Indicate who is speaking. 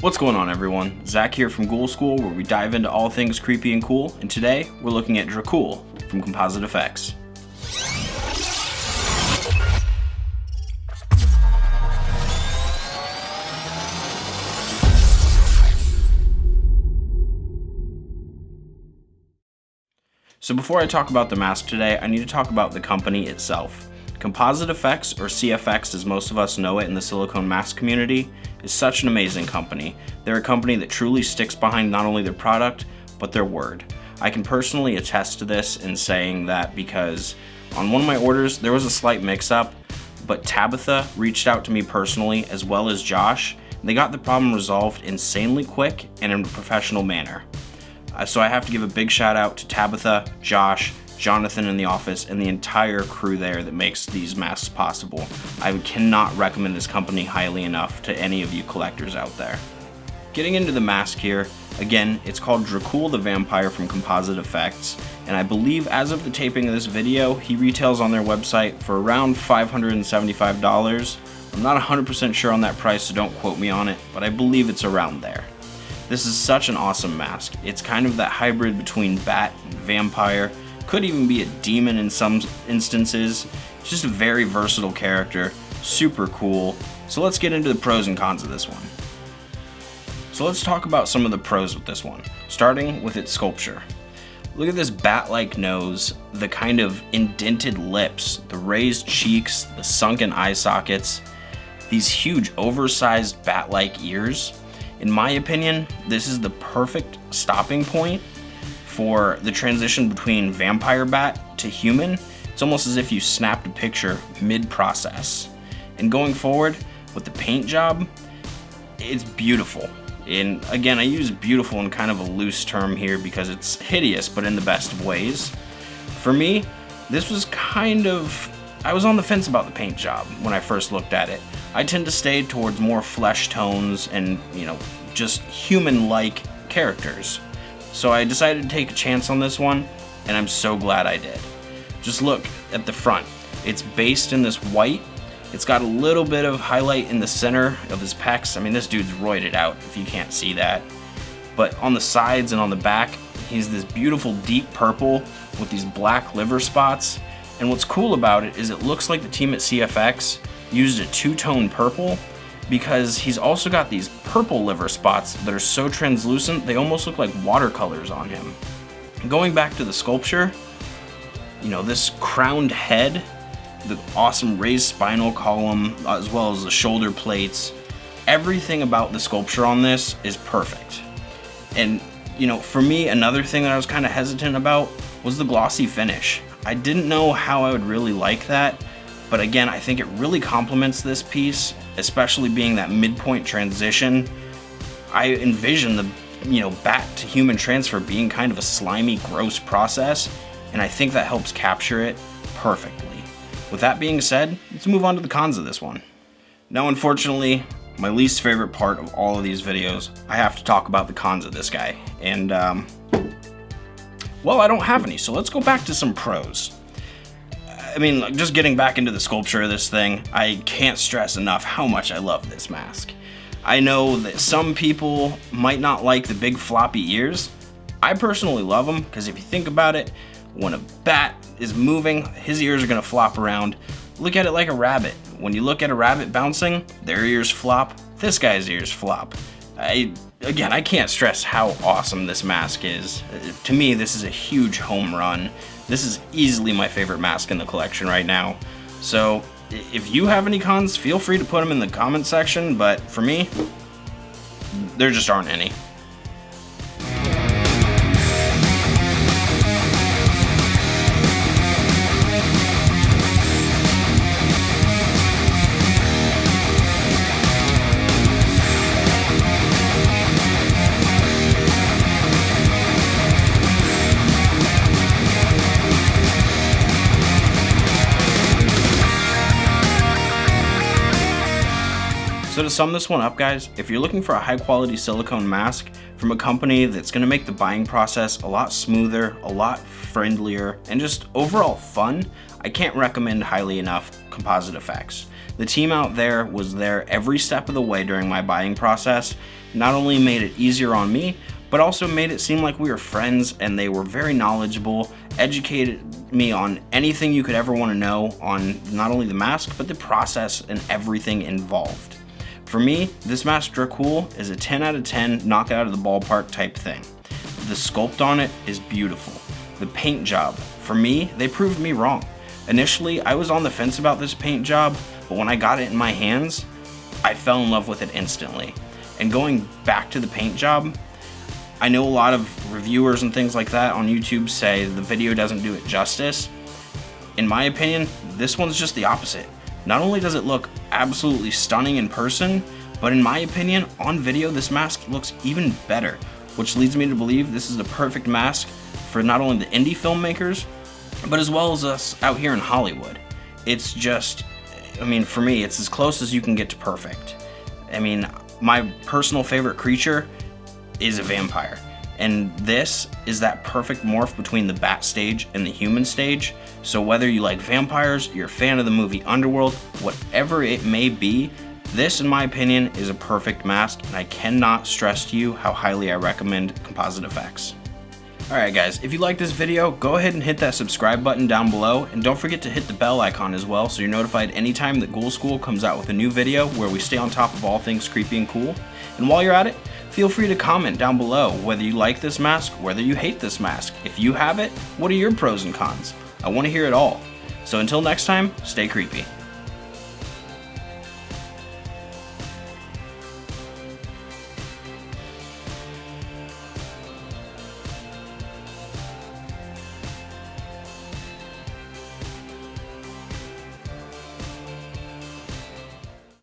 Speaker 1: What's going on, everyone? Zach here from Ghoul School, where we dive into all things creepy and cool, and today we're looking at Dracul from Composite Effects. So before I talk about the mask today, I need to talk about the company itself. Composite Effects, or CFX as most of us know it in the silicone mask community, is such an amazing company. They're a company that truly sticks behind not only their product, but their word. I can personally attest to this in saying that because on one of my orders, there was a slight mix-up, but Tabitha reached out to me personally, as well as Josh, and they got the problem resolved insanely quick and in a professional manner. So I have to give a big shout out to Tabitha, Josh, Jonathan in the office, and the entire crew there that makes these masks possible. I cannot recommend this company highly enough to any of you collectors out there. Getting into the mask here, again, it's called Dracul the Vampire from Composite Effects, and I believe as of the taping of this video, he retails on their website for around $575. I'm not 100% sure on that price, so don't quote me on it, but I believe it's around there. This is such an awesome mask. It's kind of that hybrid between bat and vampire. Could even be a demon in some instances. It's just a very versatile character, super cool. So let's get into the pros and cons of this one. So let's talk about some of the pros with this one, starting with its sculpture. Look at this bat-like nose, the kind of indented lips, the raised cheeks, the sunken eye sockets, these huge oversized bat-like ears. In my opinion, this is the perfect stopping point for the transition between vampire bat to human. It's almost as if you snapped a picture mid-process. And going forward with the paint job, it's beautiful. And again, I use beautiful in kind of a loose term here because it's hideous, but in the best of ways. For me, this was I was on the fence about the paint job when I first looked at it. I tend to stay towards more flesh tones and, just human-like characters. So I decided to take a chance on this one, and I'm so glad I did. Just look at the front. It's based in this white. It's got a little bit of highlight in the center of his pecs. I mean, this dude's roided out if you can't see that. But on the sides and on the back, he's this beautiful deep purple with these black liver spots. And what's cool about it is it looks like the team at CFX used a two-tone purple, because he's also got these purple liver spots that are so translucent they almost look like watercolors on him. Going back to the sculpture, this crowned head, the awesome raised spinal column, as well as the shoulder plates, everything about the sculpture on this is perfect. And for me, another thing that I was kind of hesitant about was the glossy finish. I didn't know how I would really like that, but again, I think it really complements this piece, especially being that midpoint transition. I envision the, bat to human transfer being kind of a slimy, gross process, and I think that helps capture it perfectly. With that being said, let's move on to the cons of this one. Now, unfortunately, my least favorite part of all of these videos, I have to talk about the cons of this guy. And, well, I don't have any, so let's go back to some pros. I mean, just getting back into the sculpture of this thing, I can't stress enough how much I love this mask. I know that some people might not like the big floppy ears. I personally love them because if you think about it, when a bat is moving, his ears are going to flop around. Look at it like a rabbit. When you look at a rabbit bouncing, their ears flop, this guy's ears flop. I can't stress how awesome this mask is. To me, this is a huge home run. This is easily my favorite mask in the collection right now. So if you have any cons, feel free to put them in the comment section, but for me, there just aren't any. So to sum this one up, guys, if you're looking for a high quality silicone mask from a company that's going to make the buying process a lot smoother, a lot friendlier, and just overall fun, I can't recommend highly enough Composite Effects. The team out there was there every step of the way during my buying process, not only made it easier on me, but also made it seem like we were friends, and they were very knowledgeable, educated me on anything you could ever want to know on not only the mask, but the process and everything involved. For me, this mask Dracul is a 10 out of 10 knock it out of the ballpark type thing. The sculpt on it is beautiful. The paint job, for me, they proved me wrong. Initially, I was on the fence about this paint job, but when I got it in my hands, I fell in love with it instantly. And going back to the paint job, I know a lot of reviewers and things like that on YouTube say the video doesn't do it justice. In my opinion, this one's just the opposite. Not only does it look absolutely stunning in person, but in my opinion, on video, this mask looks even better, which leads me to believe this is the perfect mask for not only the indie filmmakers, but as well as us out here in Hollywood. It's just, I mean, for me, it's as close as you can get to perfect. I mean, my personal favorite creature is a vampire, and this is that perfect morph between the bat stage and the human stage. So whether you like vampires, you're a fan of the movie Underworld, whatever it may be, this in my opinion is a perfect mask, and I cannot stress to you how highly I recommend Composite Effects. Alright guys, if you like this video, go ahead and hit that subscribe button down below, and don't forget to hit the bell icon as well so you're notified anytime that Ghoul School comes out with a new video where we stay on top of all things creepy and cool. And while you're at it, feel free to comment down below whether you like this mask, whether you hate this mask. If you have it, what are your pros and cons? I want to hear it all. So until next time, stay creepy.